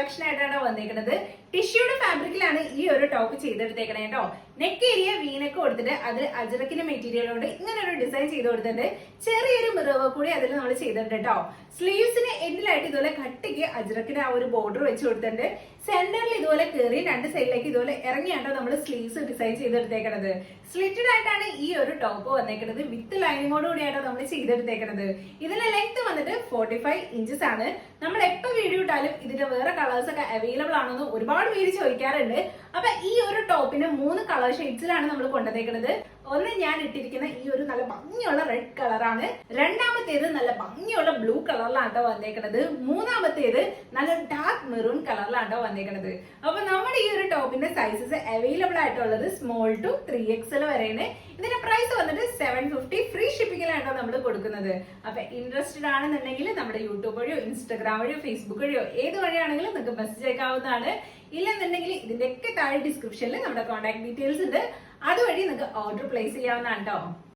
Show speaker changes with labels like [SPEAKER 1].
[SPEAKER 1] Collection ആയിട്ടാണ് വന്നേക്കുന്നത്. ടിഷ്യൂഡ് ഫാബ്രിക്കിലാണ് ഈ ഒരു ടോപ്പ് ചെയ്തെടുത്തേക്കണേ കേട്ടോ. നെക്ക് ഏരിയ വീനൊക്കെ കൊടുത്തിട്ട് അതിൽ അജറക്കിന്റെ മെറ്റീരിയൽ കൊണ്ട് ഇങ്ങനെ ഒരു ഡിസൈൻ ചെയ്ത് കൊടുത്തിട്ടുണ്ട്. ചെറിയൊരു മിറവ് കൂടി അതിൽ നമ്മൾ ചെയ്തിട്ടുണ്ട് കേട്ടോ. സ്ലീവ്സിന് എൻഡിലായിട്ട് ഇതുപോലെ കട്ടിക്ക് അജറക്കിന് ആ ഒരു ബോർഡർ വെച്ച് കൊടുത്തിട്ടുണ്ട്. സെന്ററിൽ ഇതുപോലെ കയറി രണ്ട് സൈഡിലേക്ക് ഇതുപോലെ ഇറങ്ങിയാട്ടോ നമ്മൾ സ്ലീവ്സ് ഡിസൈൻ ചെയ്തെടുത്തേക്കണത്. സ്ലിറ്റഡ് ആയിട്ടാണ് ഈ ഒരു ടോപ്പ് വന്നേക്കുന്നത്. വിത്ത് ലൈനിങ്ങോട് കൂടിയാട്ടോ നമ്മൾ ചെയ്തെടുത്തേക്കണത്. ഇതിന്റെ ലെങ്ത് വന്നിട്ട് 45 ഇഞ്ചസ് ആണ്. നമ്മൾ എപ്പോ വീഡിയോ ഇട്ടാലും ഇതിന്റെ വേറെ കളേഴ്സ് ഒക്കെ അവൈലബിൾ ആണെന്ന് ഒരുപാട് പേര് ചോദിക്കാറുണ്ട്. അപ്പൊ ഈ ഒരു ടോപ്പിന് 3 കളർ ഷെയ്ഡ്സിലാണ് നമ്മൾ കൊണ്ടുവന്നേക്കുന്നത്. ഒന്ന് ഞാൻ ഇട്ടിരിക്കുന്ന ഈ ഒരു നല്ല ഭംഗിയുള്ള റെഡ് കളറാണ്. രണ്ടാമത്തേത് നല്ല ഭംഗിയുള്ള ബ്ലൂ കളറിലാണ് വന്നേക്കുന്നത്. മൂന്നാമത്തേത് നല്ല ഡാർക്ക് മെറൂൺ കളറിലാണ് വന്നേക്കുന്നത്. അപ്പൊ നമ്മുടെ ഈ ഒരു ടോപ്പിന്റെ സൈസസ് അവൈലബിൾ ആയിട്ടുള്ളത് സ്മോൾ ടു 3XL വരെയാണ്. ഇതിന്റെ പ്രൈസ് വന്നിട്ട് 750 ഫ്രീ ഷിപ്പിംഗിലാണോ നമ്മൾ കൊടുക്കുന്നത്. അപ്പൊ ഇൻട്രസ്റ്റഡ് ആണെന്നുണ്ടെങ്കിൽ നമ്മുടെ യൂട്യൂബ് വഴിയോ ഇൻസ്റ്റാഗ്രാം വഴിയോ ഫേസ്ബുക്ക് വഴിയോ ഏത് വഴിയാണെങ്കിലും നിങ്ങൾക്ക് മെസ്സേജ് അയക്കാവുന്നതാണ്. ഇല്ലെന്നുണ്ടെങ്കിൽ ഇതിന്റെയൊക്കെ താഴെ ഡിസ്ക്രിപ്ഷനിൽ നമ്മുടെ കോൺടാക്ട് ഡീറ്റെയിൽസ് ഉണ്ട്. അതുവഴി നിങ്ങൾക്ക് ഓർഡർ പ്ലേസ് ചെയ്യാവുന്നതാണ് കേട്ടോ.